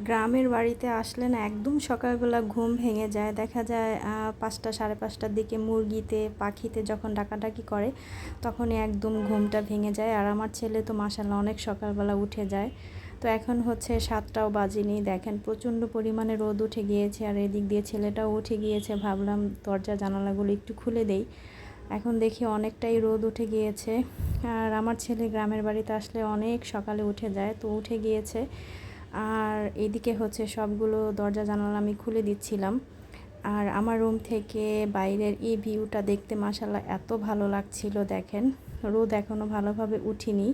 গ্রামের বাড়িতে আসলে না একদম সকালবেলা ঘুম ভেঙে যায়। দেখা যায় ৫টা সাড়ে ৫টার দিকে মুরগিতে পাখিতে যখন ডাকাডাকি করে তখনই একদম ঘুমটা ভেঙে যায়। আর আমার ছেলে তো মাশাআল্লাহ অনেক সকালবেলা উঠে যায়। তো এখন হচ্ছে ৭টাও বাজেনি, দেখেন প্রচণ্ড পরিমাণে রোদ উঠে গিয়েছে আর এদিক দিয়ে ছেলেটাও উঠে গিয়েছে। ভাবলাম দরজা জানালাগুলো একটু খুলে দেই। এখন দেখি অনেকটাই রোদ উঠে গিয়েছে। আর আমার ছেলে গ্রামের বাড়িতে আসলে অনেক সকালে উঠে যায়, তো উঠে গিয়েছে। আর এদিকে হচ্ছে সবগুলো দরজা জানালা আমি খুলে দিচ্ছিলাম। আর আমার রুম থেকে বাইরের এই ভিউটা দেখতে মাশাআল্লাহ এত ভালো লাগছিল। দেখেন রোদ এখনও ভালোভাবে উঠিনি,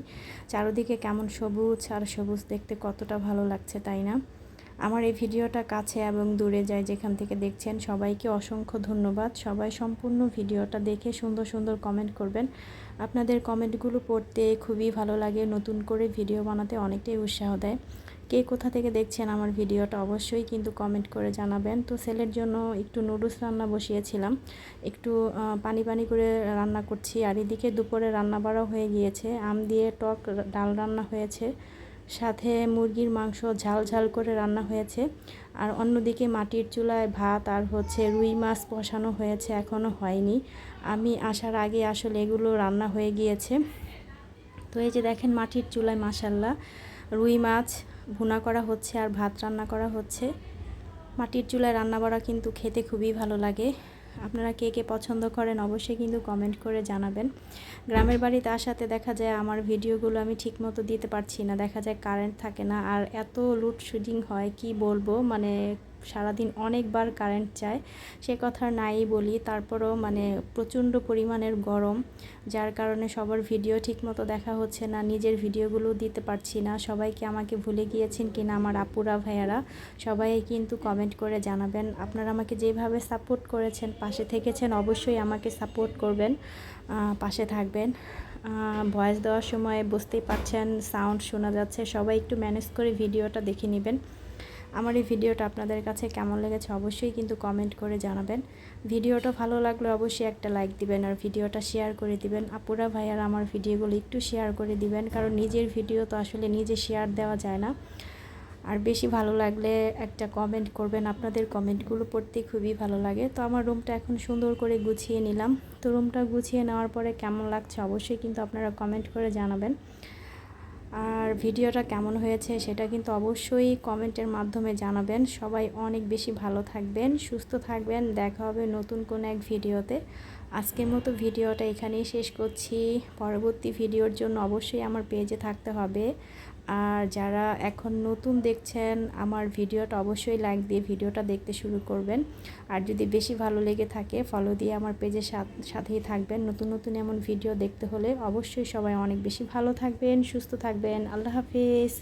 চারদিকে কেমন সবুজ আর সবুজ, দেখতে কতটা ভালো লাগছে তাই না? আমার এই ভিডিওটা কাছে এবং দূরে যায় যেখান থেকে দেখছেন সবাইকে অসংখ্য ধন্যবাদ। সবাই সম্পূর্ণ ভিডিওটা দেখে সুন্দর সুন্দর কমেন্ট করবেন। আপনাদের কমেন্টগুলো পড়তে খুবই ভালো লাগে, নতুন করে ভিডিও বানাতে অনেকটাই উৎসাহ দেয়। কে কোথা থেকে দেখছেন আমার ভিডিওটা অবশ্যই কিন্তু কমেন্ট করে জানাবেন। তো ছেলের জন্য একটু নুডলস রান্না বসিয়েছিলাম, একটু পানি পানি করে রান্না করছি। আর এদিকে দুপুরে রান্না বাড়া হয়ে গিয়েছে, আম দিয়ে টক ডাল রান্না হয়েছে, সাথে মুরগির মাংস ঝাল ঝাল করে রান্না হয়েছে। আর অন্যদিকে মাটির চুলায় ভাত আর হচ্ছে রুই মাছ বসানো হয়েছে, এখনও হয়নি। আমি আসার আগে আসলে এগুলো রান্না হয়ে গিয়েছে। তো এই যে দেখেন মাটির চুলায় মাশাআল্লাহ রুই মাছ ভুনা করা হচ্ছে আর ভাত রান্না করা হচ্ছে। মাটির চুলায় রান্না বাড়া কিন্তু খেতে খুবই ভালো লাগে। আপনারা কে কে পছন্দ করেন অবশ্যই কিন্তু কমেন্ট করে জানাবেন। গ্রামের বাড়িতে আসাতে দেখা যায় আমার ভিডিওগুলো আমি ঠিকমতো দিতে পারছি না, দেখা যায় কারেন্ট থাকে না আর এত লোডশেডিং হয় কি বলবো, মানে সারাদিন অনেকবার কারেন্ট যায়, সে কথা নাই বলি। তারপরেও মানে প্রচণ্ড পরিমাণের গরম, যার কারণে সবার ভিডিও ঠিকমতো দেখা হচ্ছে না, নিজের ভিডিওগুলো দিতে পারছি না। সবাইকে আমাকে ভুলে গিয়েছেন কিনা আমার আপুরা ভাইয়ারা সবাই কিন্তু কমেন্ট করে জানাবেন। আপনারা আমাকে যেভাবে সাপোর্ট করেছেন, পাশে থেকেছেন, অবশ্যই আমাকে সাপোর্ট করবেন, পাশে থাকবেন। ভয়েস দেওয়ার সময় বুঝতেই পারছেন সাউন্ড শোনা যাচ্ছে, সবাই একটু ম্যানেজ করে ভিডিওটা দেখে নেবেন। আমার এই ভিডিওটা আপনাদের কাছে কেমন লেগেছে অবশ্যই কিন্তু কমেন্ট করে জানাবেন। ভিডিওটা ভালো লাগলে অবশ্যই একটা লাইক দিবেন আর ভিডিওটা শেয়ার করে দিবেন। আপুরা ভাইয়ারা আমার ভিডিওগুলো একটু শেয়ার করে দিবেন, কারণ নিজের ভিডিও তো আসলে নিজে শেয়ার দেওয়া যায় না। আর বেশি ভালো লাগলে একটা কমেন্ট করবেন, আপনাদের কমেন্টগুলো পড়তে খুবই ভালো লাগে। তো আমার রুমটা এখন সুন্দর করে গুছিয়ে নিলাম। তো রুমটা গুছিয়ে নেওয়ার পরে কেমন লাগছে অবশ্যই কিন্তু আপনারা কমেন্ট করে জানাবেন। আর ভিডিওটা কেমন হয়েছে সেটা কিন্তু অবশ্যই কমেন্টের মাধ্যমে জানাবেন। সবাই অনেক বেশি ভালো থাকবেন, সুস্থ থাকবেন, দেখা হবে নতুন কোনো এক ভিডিওতে। আজকের মতো ভিডিওটা এখানেই শেষ করছি। পরবর্তী ভিডিওর জন্য অবশ্যই আমার পেজে থাকতে হবে। আর যারা এখন নতুন দেখছেন আমার ভিডিওটা অবশ্যই লাইক দিয়ে ভিডিওটা দেখতে শুরু করবেন। আর যদি বেশি ভালো লেগে থাকে ফলো দিয়ে আমার পেজের সাথেই থাকবেন। নতুন নতুন এমন ভিডিও দেখতে হলে অবশ্যই সবাই অনেক বেশি ভালো থাকবেন, সুস্থ থাকবেন। আল্লাহ হাফিজ।